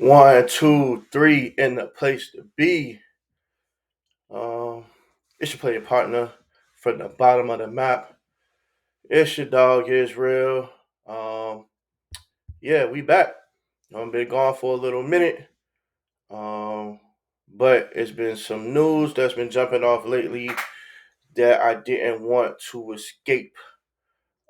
One, two, three in the place to be. Um, it's your player partner from the bottom of the map. It's your dog Israel. Um, yeah, we back. I've been gone for a little minute. Um, but it's been some news that's been jumping off lately that I didn't want to escape.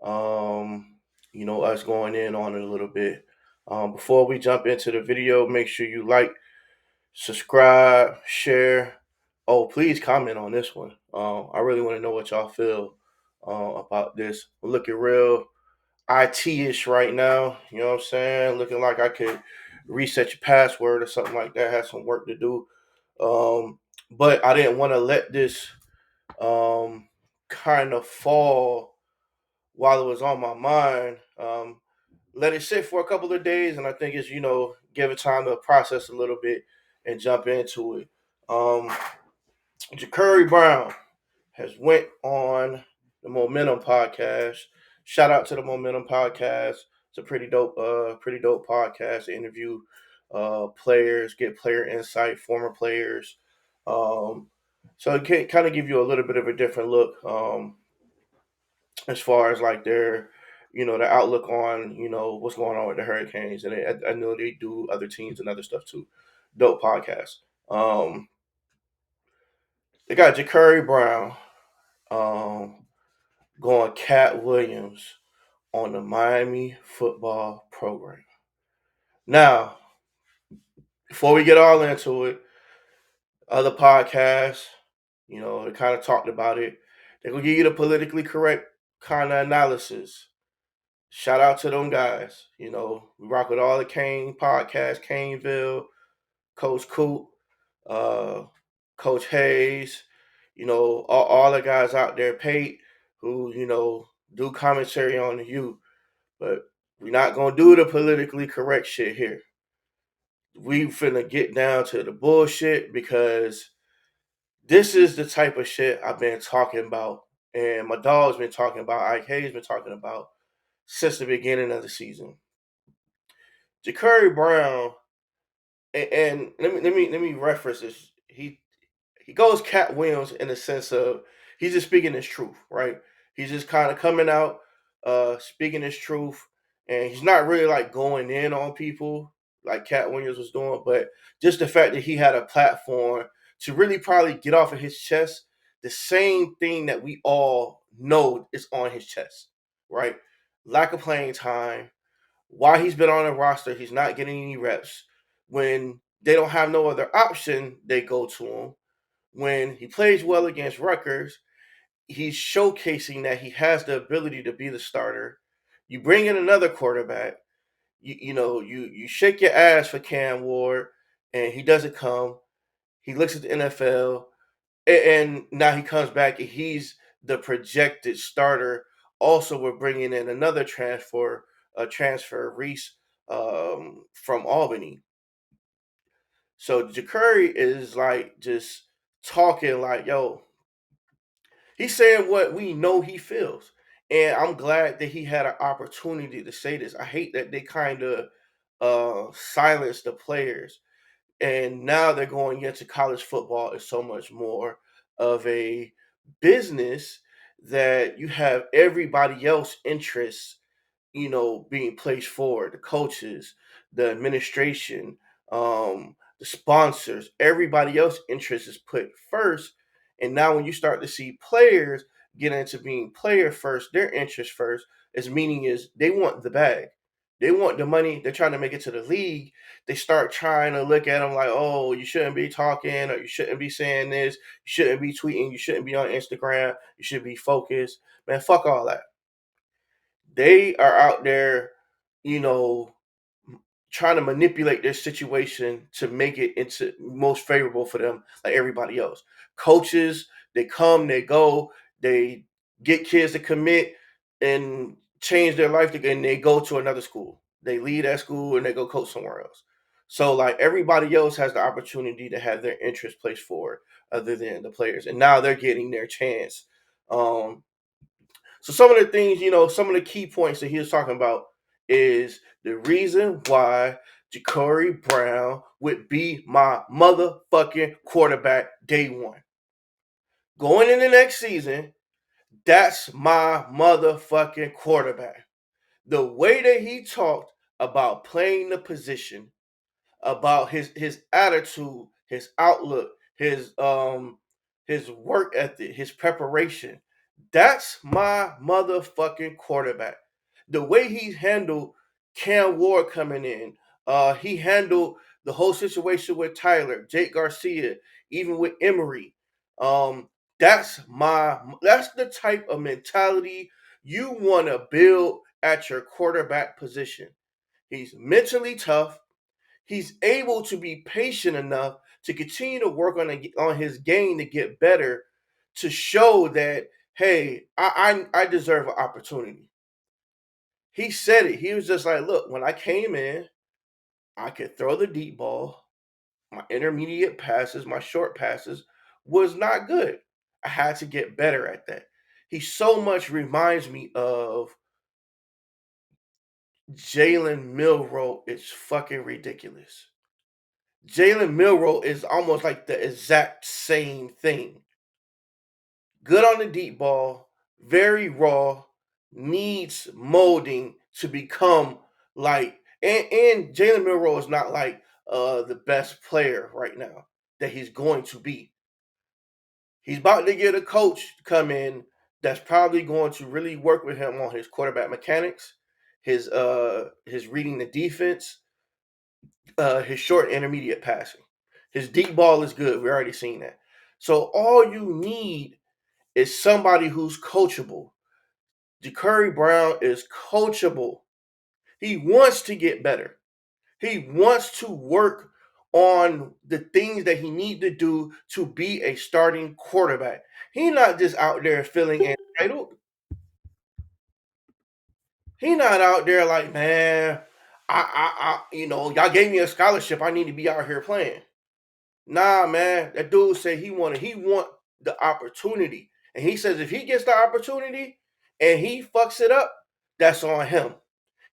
Um, us going in on it a little bit. Before we jump into the video, make sure you like, subscribe, share. Oh, please comment on this one. I really want to know what y'all feel about this. We're looking real IT-ish right now. You know what I'm saying? Looking like I could reset your password or something like that. Have some work to do. But I didn't want to let this kind of fall while it was on my mind. Let it sit for a couple of days, and I think it's give it time to process a little bit and jump into it. Um, Jacurri Brown has went on the Momentum podcast. Shout out to the Momentum podcast. It's a pretty dope podcast. They interview players, get player insight, former players. Um, so it can kind of give you a little bit of a different look. As far as like their their outlook on what's going on with the Hurricanes, and I know they do other teams and other stuff too. Dope podcast. Um, they got Jacurri Brown going Katt Williams on the Miami football program. Now, before we get all into it, other podcasts, they kind of talked about it. They're gonna give you the politically correct kind of analysis. Shout out to them guys. We rock with all the Kane podcasts, Caneville, Coach Coop, uh, Coach Hayes, all the guys out there, Pate, who, do commentary on the youth. But we're not gonna do the politically correct shit here. We finna get down to the bullshit because this is the type of shit I've been talking about, and my dog's been talking about, Ike Hayes been talking about since the beginning of the season. Jacurri Brown, and let me reference this. He goes Katt Williams in the sense of he's just speaking his truth, right? He's just kind of coming out, speaking his truth, and he's not really like going in on people like Katt Williams was doing, but just the fact that he had a platform to really probably get off of his chest the same thing that we all know is on his chest, right? Lack of playing time, why he's been on the roster, he's not getting any reps. When they don't have no other option, they go to him. When he plays well against Rutgers, he's showcasing that he has the ability to be the starter. You bring in another quarterback, you shake your ass for Cam Ward, and he doesn't come. He looks at the NFL, and now he comes back and he's the projected starter. Also, we're bringing in another transfer Reese from Albany. So Jacurri is like just talking like, yo, he's saying what we know he feels. And I'm glad that he had an opportunity to say this. I hate that they kind of silenced the players. And now they're going into college football is so much more of a business that you have everybody else interests being placed forward, the coaches, the administration, the sponsors, everybody else interest is put first. And now when you start to see players get into being player first, their interest first is meaning is they want the bag. They want the money. They're trying to make it to the league. They start trying to look at them like, oh, you shouldn't be talking or you shouldn't be saying this. You shouldn't be tweeting. You shouldn't be on Instagram. You should be focused. Man, fuck all that. They are out there, you know, trying to manipulate their situation to make it into most favorable for them, like everybody else. Coaches, they come, they go, they get kids to commit and change their life, and they go to another school. They leave that school and they go coach somewhere else. So, like everybody else has the opportunity to have their interest placed forward, other than the players, and now they're getting their chance. Um, so some of the things, some of the key points that he was talking about is the reason why Jacurri Brown would be my motherfucking quarterback day one. Going in the next season, that's my motherfucking quarterback. The way that he talked about playing the position, about his attitude, his outlook, his work ethic, his preparation. That's my motherfucking quarterback. The way he handled Cam Ward coming in, he handled the whole situation with Tyler, Jake Garcia, even with Emery. Um, that's the type of mentality you want to build at your quarterback position. He's mentally tough. He's able to be patient enough to continue to work on his game to get better, to show that, hey, I deserve an opportunity. He said it. He was just like, look, when I came in, I could throw the deep ball. My intermediate passes, my short passes was not good. I had to get better at that. He so much reminds me of Jalen Milroe. It's fucking ridiculous. Jalen Milroe is almost like the exact same thing. Good on the deep ball, very raw, needs molding to become like. And Jalen Milroe is not like the best player right now that he's going to be. He's about to get a coach to come in that's probably going to really work with him on his quarterback mechanics, his reading the defense, his short and intermediate passing. His deep ball is good. We already seen that. So all you need is somebody who's coachable. Jacurri Brown is coachable. He wants to get better. He wants to work on the things that he need to do to be a starting quarterback. He's not just out there feeling entitled. He not out there like, man, y'all gave me a scholarship. I need to be out here playing. Nah, man, that dude said he want the opportunity. And he says if he gets the opportunity and he fucks it up, that's on him.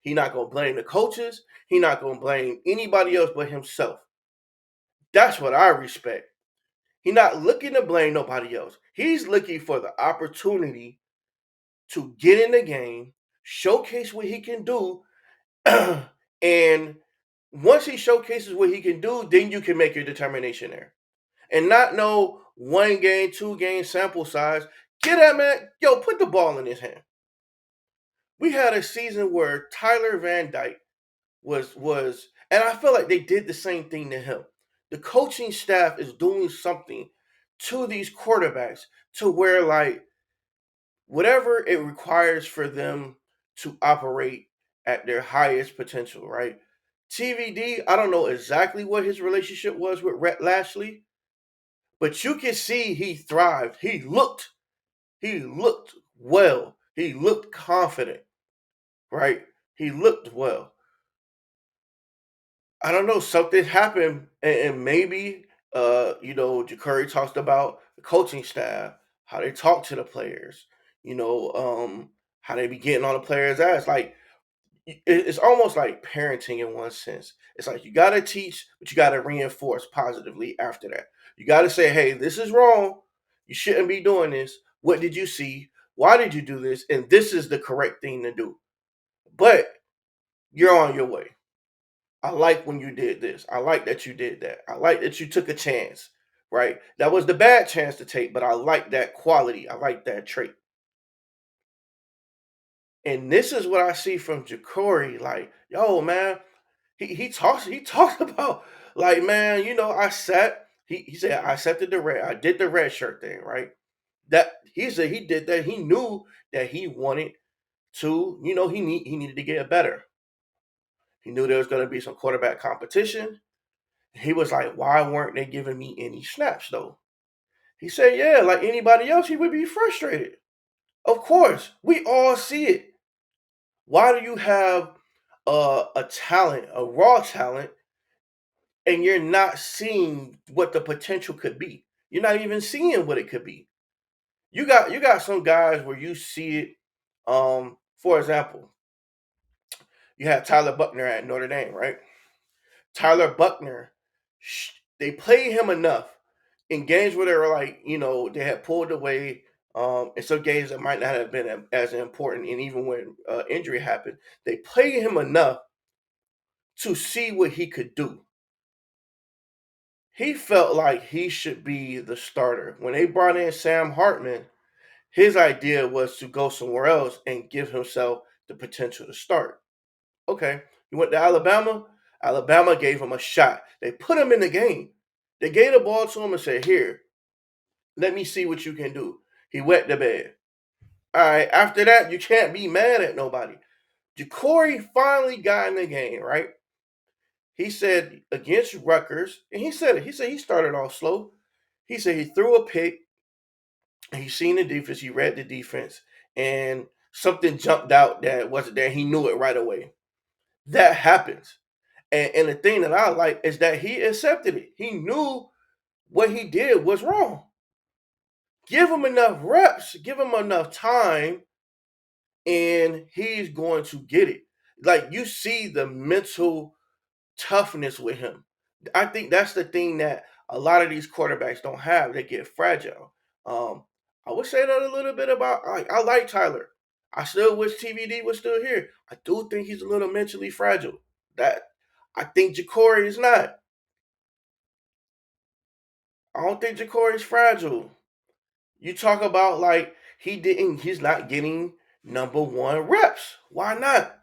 He not gonna blame the coaches. He not gonna blame anybody else but himself. That's what I respect. He not looking to blame nobody else. He's looking for the opportunity to get in the game, showcase what he can do, and once he showcases what he can do, then you can make your determination there. And not no 1 game, 2 game sample size. Get that man, yo, put the ball in his hand. We had a season where Tyler Van Dyke was, and I feel like they did the same thing to him. The coaching staff is doing something to these quarterbacks to where like whatever it requires for them to operate at their highest potential, right? TVD, I don't know exactly what his relationship was with Rhett Lashley, but you can see he thrived. He looked well. He looked confident, right? He looked well. I don't know, something happened, and maybe Jacurri talked about the coaching staff, how they talk to the players, you know, how they be getting on the players' ass. Like it's almost like parenting in one sense. It's like you got to teach, but you got to reinforce positively after that. You got to say, hey, this is wrong. You shouldn't be doing this. What did you see? Why did you do this? And this is the correct thing to do. But you're on your way. I like when you did this. I like that you did that. I like that you took a chance, right? That was the bad chance to take, but I like that quality. I like that trait. And this is what I see from Jacurri. Like, yo, man, he talks about like, man, I sat. He said I sat the red. I did the red shirt thing, right? That he said he did that. He knew that he wanted to. He needed to get better. He knew there was going to be some quarterback competition. He was like, why weren't they giving me any snaps though? He said, yeah, like anybody else, he would be frustrated. Of course, we all see it. Why do you have a talent, a raw talent, and you're not seeing what the potential could be? You're not even seeing what it could be. You got some guys where you see it. For example, you have Tyler Buckner at Notre Dame, right? Tyler Buckner, they played him enough in games where they were like, they had pulled away. In some games that might not have been as important, and even when injury happened, they played him enough to see what he could do. He felt like he should be the starter. When they brought in Sam Hartman, his idea was to go somewhere else and give himself the potential to start. Okay, he went to Alabama. Alabama gave him a shot. They put him in the game. They gave the ball to him and said, "Here, let me see what you can do." He wet the bed. All right, after that, you can't be mad at nobody. Jacurri finally got in the game, right? He said against Rutgers, and he said it. He said he started off slow. He said he threw a pick. He seen the defense. He read the defense, and something jumped out that wasn't there. He knew it right away. That happens. And the thing that I like is that he accepted it. He knew what he did was wrong. Give him enough reps, give him enough time, and he's going to get it. Like you see the mental toughness with him. I think that's the thing that a lot of these quarterbacks don't have. They get fragile. Um, I would say that a little bit about. I like Tyler. I still wish TVD was still here. I do think he's a little mentally fragile. That I think Jacurri is not. I don't think Jacurri is fragile. You talk about like he's not getting number one reps. Why not?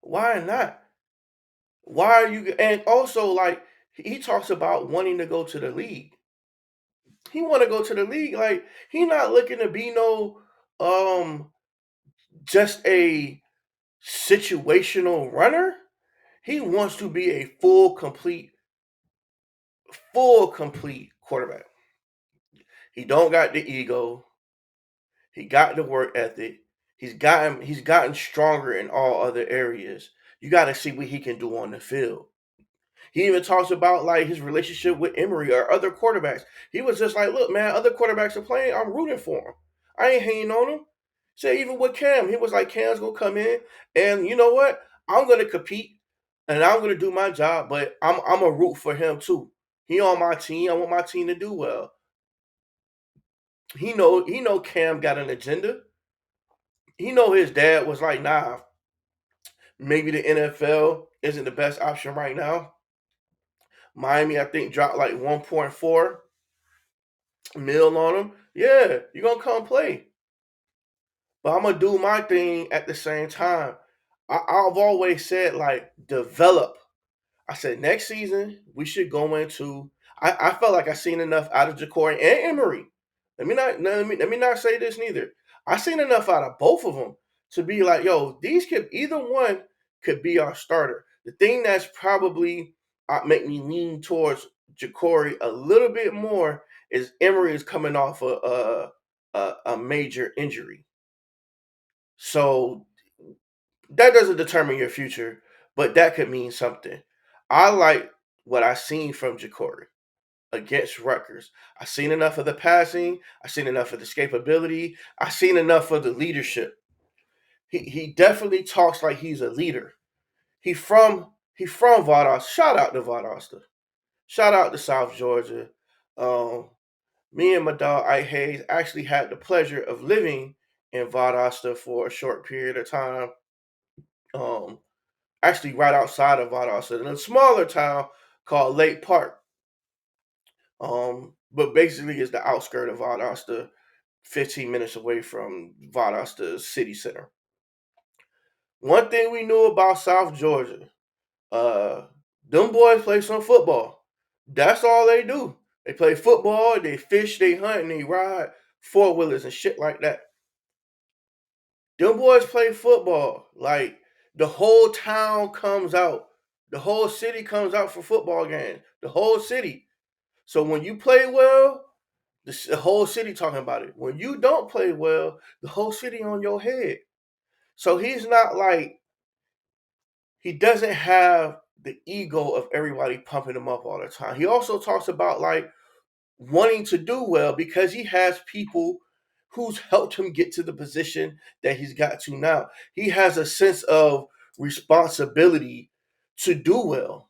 Why not? Why are you and also like he talks about wanting to go to the league. He want to go to the league. Like he not looking to be no just a situational runner. He wants to be a full complete quarterback. He don't got the ego. He got the work ethic. He's gotten stronger in all other areas. You got to see what he can do on the field. He even talks about like his relationship with Emory or other quarterbacks. He was just like, look, man, other quarterbacks are playing. I'm rooting for him. I ain't hating on him. So even with Cam, he was like, Cam's gonna come in, and you know what? I'm gonna compete, and I'm gonna do my job. But I'm a root for him too. He on my team. I want my team to do well. He know Cam got an agenda. He know his dad was like, nah, maybe the NFL isn't the best option right now. Miami, I think, dropped like 1.4 mil on him. Yeah, you're gonna come play. But I'm gonna do my thing at the same time. I've always said like develop. I said next season we should go into. I felt like I seen enough out of Jacurri and Emory. Let me not say this neither. I seen enough out of both of them to be like, yo, these could either one could be our starter. The thing that's probably make me lean towards Jacurri a little bit more is Emory is coming off a major injury, so that doesn't determine your future, but that could mean something. I like what I seen from Jacurri against Rutgers. I seen enough of the passing. I seen enough of the escapability. I seen enough of the leadership. He definitely talks like he's a leader. He from Valdosta. Shout out to Valdosta. Shout out to South Georgia. Um, Me and my dog Ike Hayes actually had the pleasure of living in Valdosta for a short period of time. Um, Actually, right outside of Valdosta, in a smaller town called Lake Park. But basically, it's the outskirt of Valdosta, 15 minutes away from Valdosta city center. One thing we knew about South Georgia, uh, them boys play some football. That's all they do. They play football, they fish, they hunt, and they ride four wheelers and shit like that. Them boys play football. Like the whole town comes out. The whole city comes out for football games. The whole city. So when you play well, the whole city talking about it. When you don't play well, the whole city on your head. So he's not like he doesn't have the ego of everybody pumping him up all the time. He also talks about like wanting to do well because he has people who's helped him get to the position that he's got to now. He has a sense of responsibility to do well.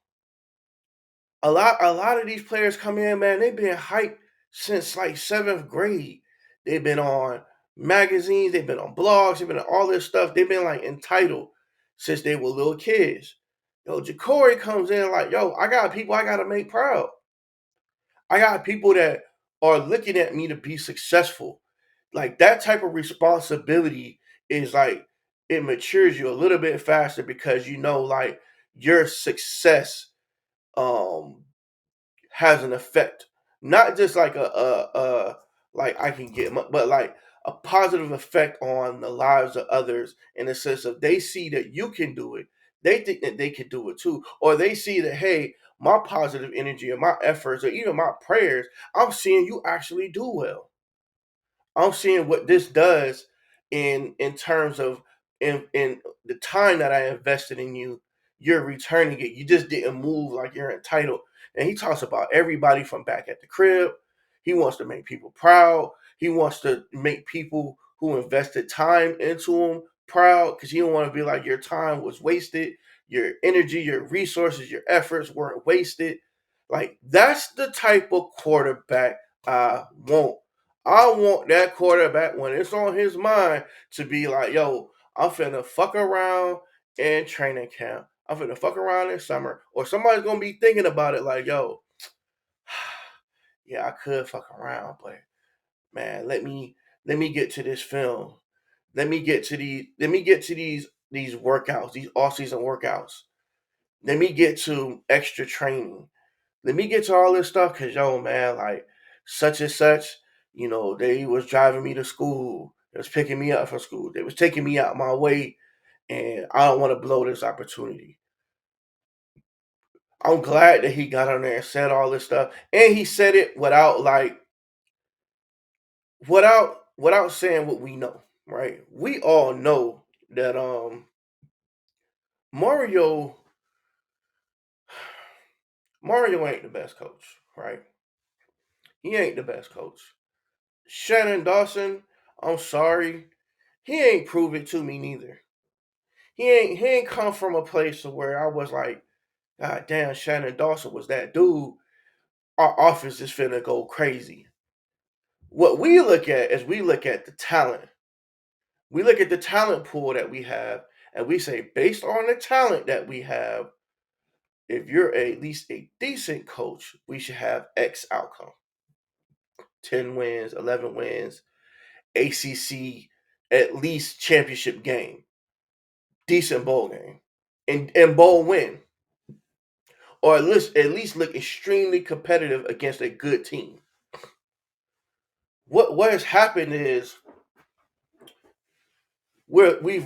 A lot of these players come in, man, they've been hyped since like seventh grade. They've been on magazines, they've been on blogs, they've been on all this stuff. They've been like entitled since they were little kids. Yo, Jacurri comes in like, yo, I got people I gotta make proud. I got people that are looking at me to be successful. Like that type of responsibility is like it matures you a little bit faster because you know like your success um has an effect, not just like a like I can get, but like a positive effect on the lives of others in the sense of they see that you can do it, they think that they can do it too, or they see that hey, my positive energy or my efforts or even my prayers, I'm seeing you actually do well. I'm seeing what this does in terms of in the time that I invested in you, you're returning it. You just didn't move like you're entitled. And he talks about everybody from back at the crib. He wants to make people proud. He wants to make people who invested time into him proud because he don't want to be like your time was wasted, your energy, your resources, your efforts weren't wasted. Like that's the type of quarterback I want. I want that quarterback when it's on his mind to be like, yo, I'm finna fuck around in training camp. I'm finna fuck around in summer. Or somebody's gonna be thinking about it like, yo, yeah, I could fuck around, but man, let me get to this film. Let me get to these workouts, these off-season workouts. Let me get to extra training. Let me get to all this stuff because yo, man, like such and such, they was driving me to school. They was picking me up from school. They was taking me out my way, and I don't want to blow this opportunity. I'm glad that he got on there and said all this stuff, and he said it without saying what we know. Right? We all know that Mario Mario ain't the best coach. Right? He ain't the best coach. Shannon Dawson, I'm sorry, he ain't prove it to me neither. He ain't come from a place of where I was like, God damn, Shannon Dawson was that dude. Our offense is finna go crazy. What we look at is we look at the talent. We look at the talent pool that we have, and we say, based on the talent that we have, if you're at least a decent coach, we should have X outcome. 10 wins, 11 wins, ACC, at least championship game, decent bowl game, and bowl win, or at least look extremely competitive against a good team. What has happened is we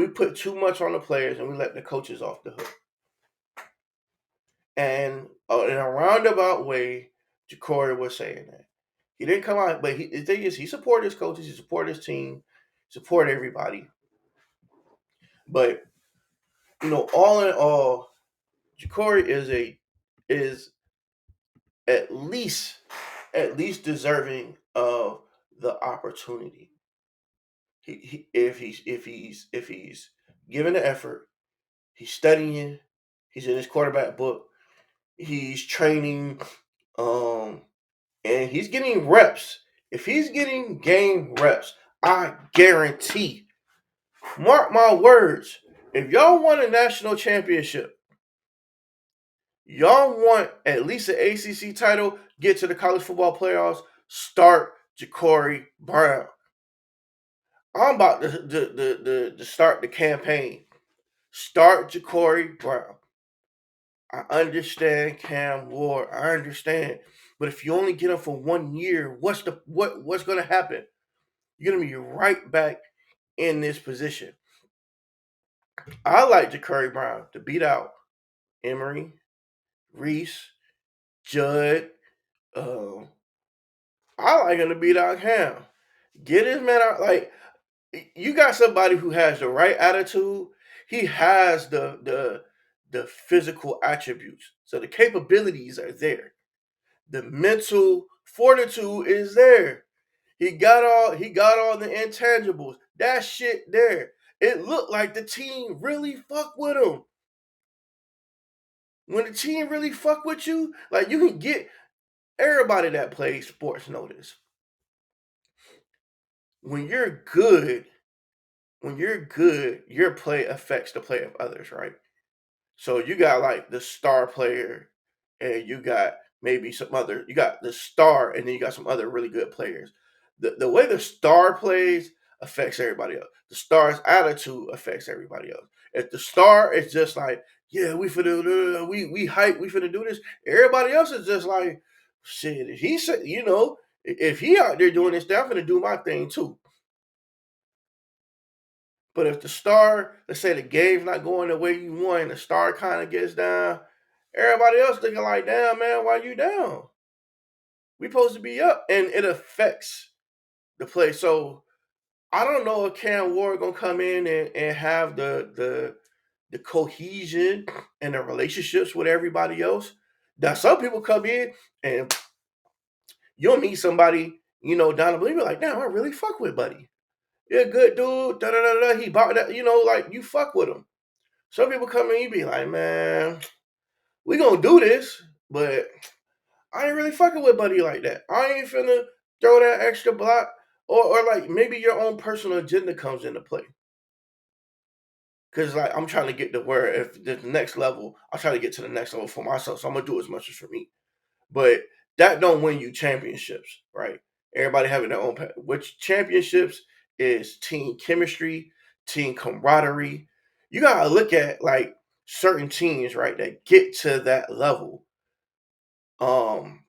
put too much on the players and we let the coaches off the hook. And in a roundabout way, Jacurri was saying that he didn't come out, but the thing is, he supported his coaches, he supported his team, support everybody. But all in all, Jacurri is at least deserving of the opportunity. If he's given the effort, he's studying, he's in his quarterback book, he's training, um, and he's getting reps. If he's getting game reps, I guarantee, mark my words, if y'all want a national championship, y'all want at least an ACC title, get to the college football playoffs, start Jacurri Brown. I'm about to start the campaign. Start Jacurri Brown. I understand Cam Ward. I understand. But if you only get him for 1 year, what's gonna happen? You're gonna be right back in this position. I like Jacurri Brown to beat out Emory, Reese, Judd. Um, I like him to beat out Cam. Get this man out. Like you got somebody who has the right attitude. He has the physical attributes. So the capabilities are there. The mental fortitude is there. He got all the intangibles. That shit there. It looked like the team really fucked with him. When the team really fuck with you, like you can get everybody that plays sports notice. When you're good, your play affects the play of others, right? So you got like the star player, and you got maybe some other. You got the star, and then you got some other really good players. The way the star plays affects everybody else. The star's attitude affects everybody else. If the star is just like, yeah, we finna we hype, we finna do this. Everybody else is just like, shit. If he said, if he out there doing this, then I'm finna do my thing too. But if the star, let's say the game's not going the way you want, the star kind of gets down, everybody else thinking like, damn man, why you down? We supposed to be up, and it affects the play. So I don't know if Cam Ward gonna come in and have the cohesion and the relationships with everybody else. Now some people come in and you'll meet somebody, down the blue, like, damn, I really fuck with Buddy. Yeah, good dude. Da da da da. He bought that, like you fuck with him. Some people come in, you be like, man, we gonna do this, but I ain't really fucking with Buddy like that. I ain't finna throw that extra block, or like maybe your own personal agenda comes into play. Cause like I'm trying to get to where if the next level, I'm trying to get to the next level for myself. So I'm gonna do as much as for me. But that don't win you championships, right? Everybody having their own which championships is team chemistry, team camaraderie. You gotta look at like certain teams, right, that get to that level. Um,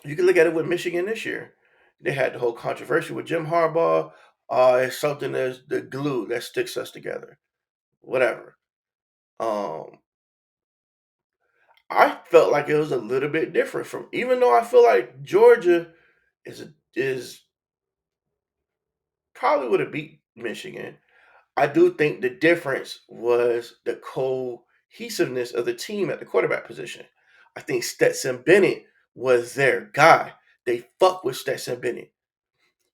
you can look at it with Michigan this year. They had the whole controversy with Jim Harbaugh. It's something that's the glue that sticks us together. Whatever. Um, I felt like it was a little bit different from, even though I feel like Georgia is probably would have beat Michigan. I do think the difference was the cohesiveness of the team at the quarterback position. I think Stetson Bennett was their guy. They fuck with Stetson Bennett.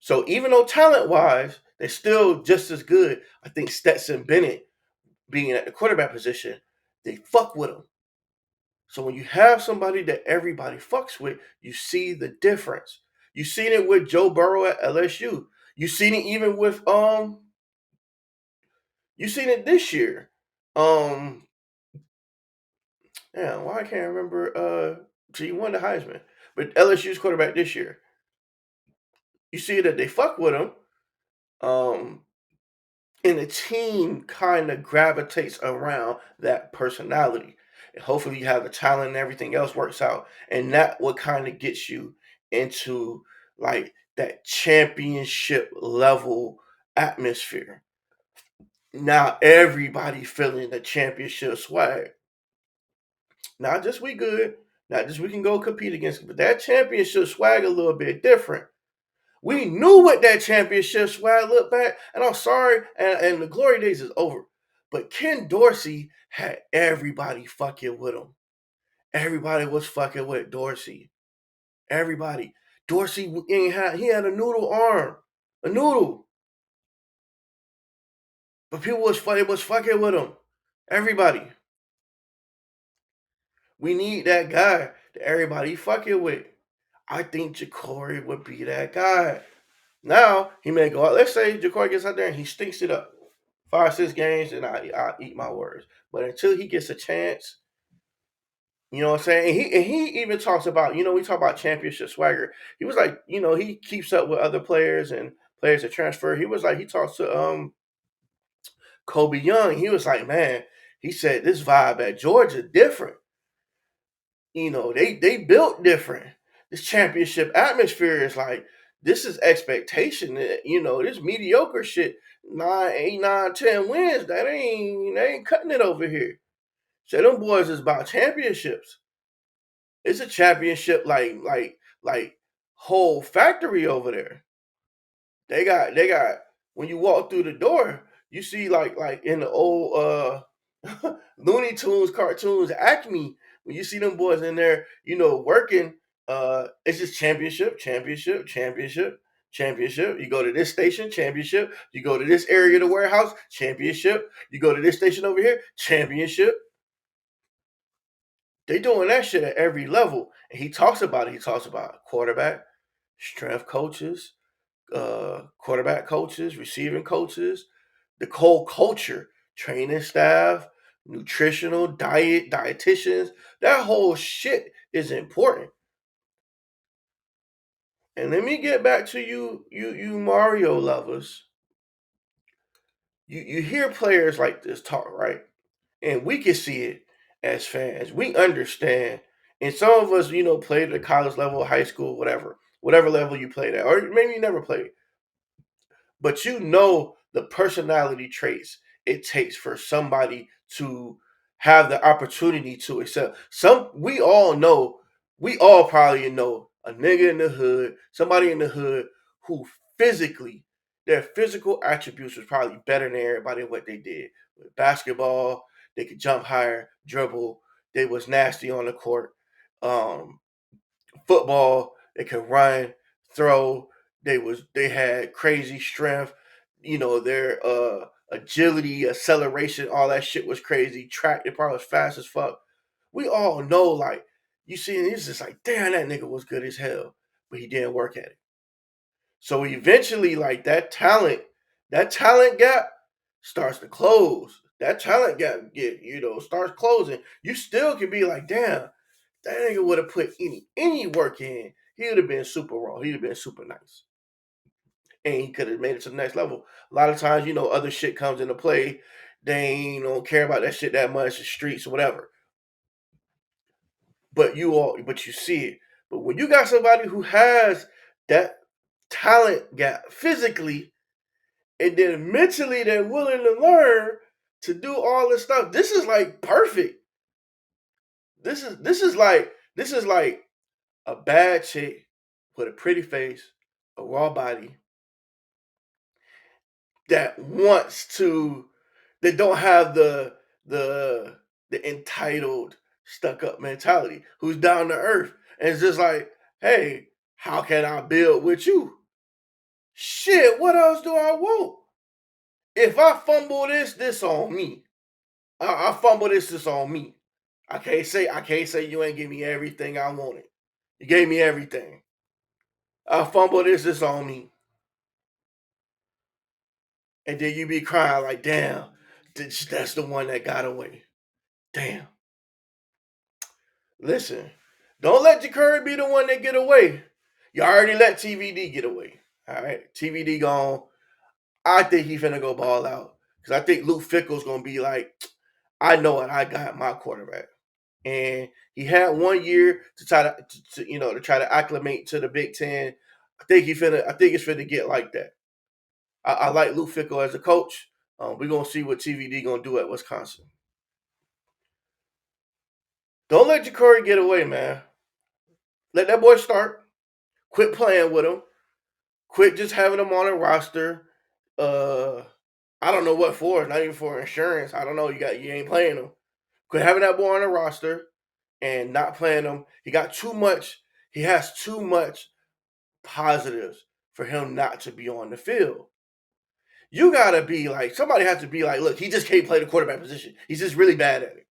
So even though talent wise, they're still just as good, I think Stetson Bennett being at the quarterback position, they fuck with him. So when you have somebody that everybody fucks with, you see the difference. You seen it with Joe Burrow at LSU. You seen it even with you seen it this year. Um yeah, why I can't remember so he won the Heisman. But LSU's quarterback this year. You see that they fuck with him. Um and the team kind of gravitates around that personality. And hopefully you have the talent and everything else works out. And that what kind of gets you into like that championship level atmosphere. Now everybody feeling the championship swag. Not just we good, not just we can go compete against, but that championship swag a little bit different. We knew what that championship swag looked back, and I'm sorry, and the glory days is over. But Ken Dorsey had everybody fucking with him. Everybody was fucking with Dorsey. Everybody. Dorsey he had a noodle arm, a noodle, but people was fucking with him. Everybody. We need that guy that everybody fucking with. I think Jacurri would be that guy. Now he may go out. Let's say Jacurri gets out there and he stinks it up. 5, 6 games, and I eat my words. But until he gets a chance, you know what I'm saying? And he even talks about, we talk about championship swagger. He was like, he keeps up with other players and players that transfer. He was like, he talks to Kobe Young. He was like, man, he said this vibe at Georgia different. They built different. This championship atmosphere is like, this is expectation. This mediocre shit, 9, 8, 9, 10 wins. They ain't cutting it over here. So them boys is about championships. It's a championship like whole factory over there. They got when you walk through the door, you see like in the old Looney Tunes cartoons, Acme, when you see them boys in there, working, it's just championship, championship, championship, championship. You go to this station, championship. You go to this area of the warehouse, championship. You go to this station over here, championship. They doing that shit at every level, and he talks about it. He talks about quarterback, strength coaches, quarterback coaches, receiving coaches, the whole culture, training staff, nutritional, dietitians. That whole shit is important. And let me get back to you Mario lovers. You hear players like this talk, right? And we can see it as fans. We understand. And some of us, played at the college level, high school, whatever level you played at, or maybe you never played. But the personality traits it takes for somebody to have the opportunity to excel. We all probably know a nigga in the hood, somebody in the hood who physically, their physical attributes was probably better than everybody in what they did. With basketball, they could jump higher, dribble, they was nasty on the court. Um, Football, they could run, throw. They had crazy strength. Their agility, acceleration, all that shit was crazy. Track, they probably was fast as fuck. We all know, like, you see, it's just like, damn, that nigga was good as hell, but he didn't work at it. So eventually, like that talent gap starts to close. That talent gap starts closing. You still can be like, damn, that nigga would have put any work in. He would have been super raw. He'd have been super nice. And he could have made it to the next level. A lot of times, other shit comes into play. They don't care about that shit that much, the streets or whatever. But you see it. But when you got somebody who has that talent gap physically, and then mentally they're willing to learn to do all this stuff, this is like perfect. This is like a bad chick with a pretty face, a raw body that wants to that don't have the entitled stuck up mentality, who's down to earth and it's just like, hey, how can I build with you? Shit, what else do I want? If I fumble this on me. I fumble this on me. I can't say you ain't give me everything I wanted. You gave me everything. I fumble this on me. And then you be crying like, damn, that's the one that got away. Damn. Listen, don't let Jacurri be the one that get away. You already let TVD get away. All right, TVD gone. I think he finna go ball out because I think Luke Fickle's gonna be like, I know it. I got my quarterback, and he had 1 year to try to try to acclimate to the Big Ten. I think it's finna get like that. I like Luke Fickle as a coach. We're gonna see what TVD gonna do at Wisconsin. Don't let Jacurri get away, man. Let that boy start. Quit playing with him. Quit just having him on a roster. Uh, I don't know what for. It's not even for insurance. I don't know. You ain't playing him. Quit having that boy on a roster and not playing him. He got too much. He has too much positives for him not to be on the field. You gotta be like, somebody has to be like, look, he just can't play the quarterback position. He's just really bad at it.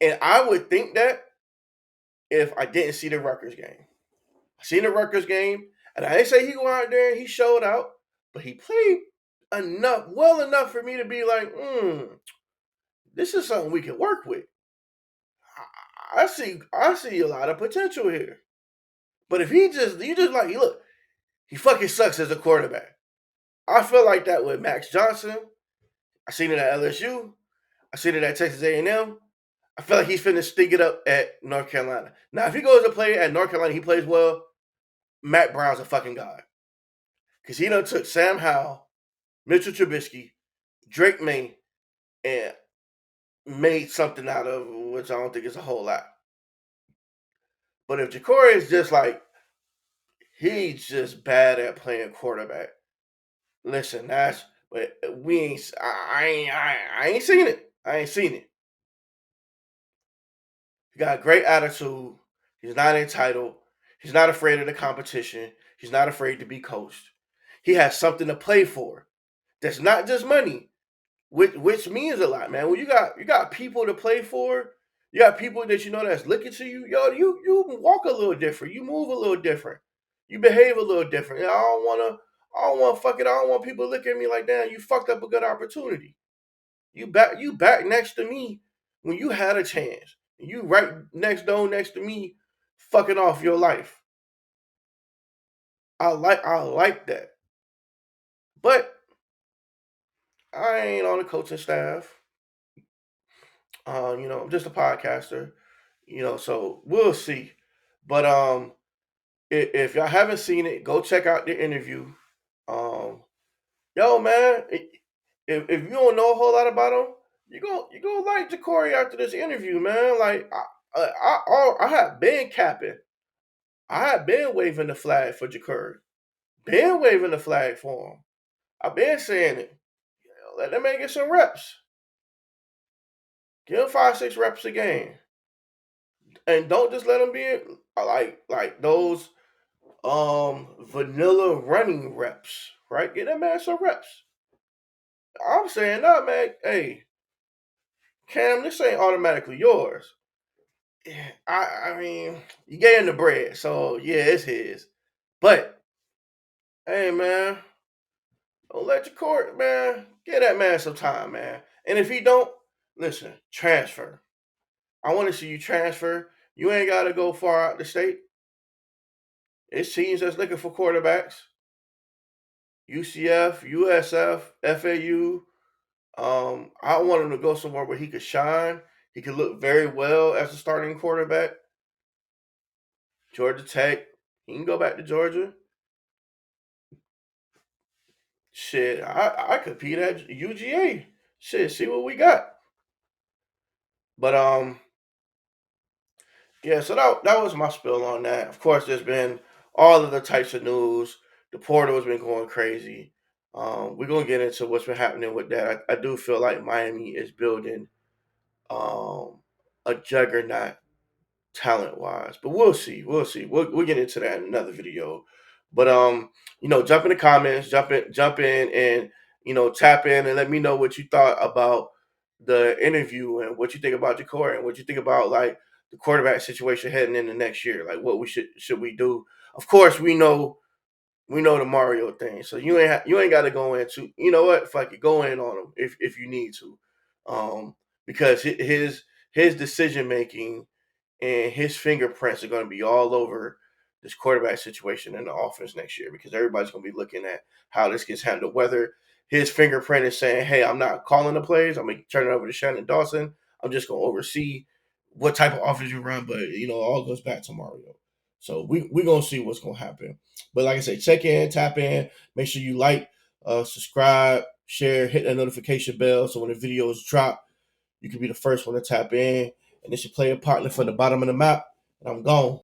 And I would think that if I didn't see the Rutgers game. I seen the Rutgers game, and I didn't say he go out there and he showed out, but he played well enough for me to be like, this is something we can work with. I see a lot of potential here. But if you just like, look, he fucking sucks as a quarterback. I feel like that with Max Johnson. I seen it at LSU. I seen it at Texas A&M. I feel like he's finna stick it up at North Carolina. Now, if he goes to play at North Carolina, he plays well. Matt Brown's a fucking god. Because he done took Sam Howell, Mitchell Trubisky, Drake May, and made something out of which I don't think is a whole lot. But if Jacurri is just like, he's just bad at playing quarterback. Listen, but we ain't. I ain't seen it. I ain't seen it. He got a great attitude. He's not entitled. He's not afraid of the competition. He's not afraid to be coached. He has something to play for. That's not just money, which means a lot, man. When you got people to play for, You got people that you know that's looking to you. Yo, you walk a little different. You move a little different. You behave a little different. I don't want fuck it. I don't want people looking at me like, damn, you fucked up a good opportunity. You back next to me when you had a chance. You right next door next to me, fucking off your life. I like that. But I ain't on the coaching staff. I'm just a podcaster. So we'll see. But if y'all haven't seen it, go check out the interview. Um, yo, man, if you don't know a whole lot about him, you go like Jacurri after this interview, man. Like I had been capping, I had been waving the flag for Jacurri, been waving the flag for him. I've been saying it. Let that man get some reps. Give him 5, 6 reps a game, and don't just let him be like those vanilla running reps. Right? Get that man some reps. I'm saying, no, man. Hey, Cam, this ain't automatically yours. I mean, you gave him the bread, so yeah, it's his. But hey, man, don't let your court, man. Give that man some time, man. And if he don't, listen, transfer. I want to see you transfer. You ain't got to go far out the state. It's teams that's looking for quarterbacks. UCF, USF, FAU. I want him to go somewhere where he could shine. He could look very well as a starting quarterback. Georgia Tech. He can go back to Georgia. Shit, I compete at UGA. Shit, see what we got. But yeah. So that was my spill on that. Of course, there's been all of the types of news. The portal has been going crazy. We're gonna get into what's been happening with that. I do feel like Miami is building um a juggernaut talent wise. But we'll see. We'll see. We'll get into that in another video. But jump in the comments, jump in and tap in and let me know what you thought about the interview and what you think about Jacurri and what you think about like the quarterback situation heading into next year. Like what we should we do? Of course we know the Mario thing. So you ain't got to go into, you know what? Fuck it, go in on him if you need to. Because his decision making and his fingerprints are going to be all over this quarterback situation in the offense next year because everybody's going to be looking at how this gets handled. Whether his fingerprint is saying, "Hey, I'm not calling the plays. I'm going to turn it over to Shannon Dawson. I'm just going to oversee what type of offense you run." But all goes back to Mario. So we gonna see what's gonna happen. But like I said, check in, tap in, make sure you like, subscribe, share, hit that notification bell so when the videos drop, you can be the first one to tap in. And this your player partner from the bottom of the map. And I'm gone.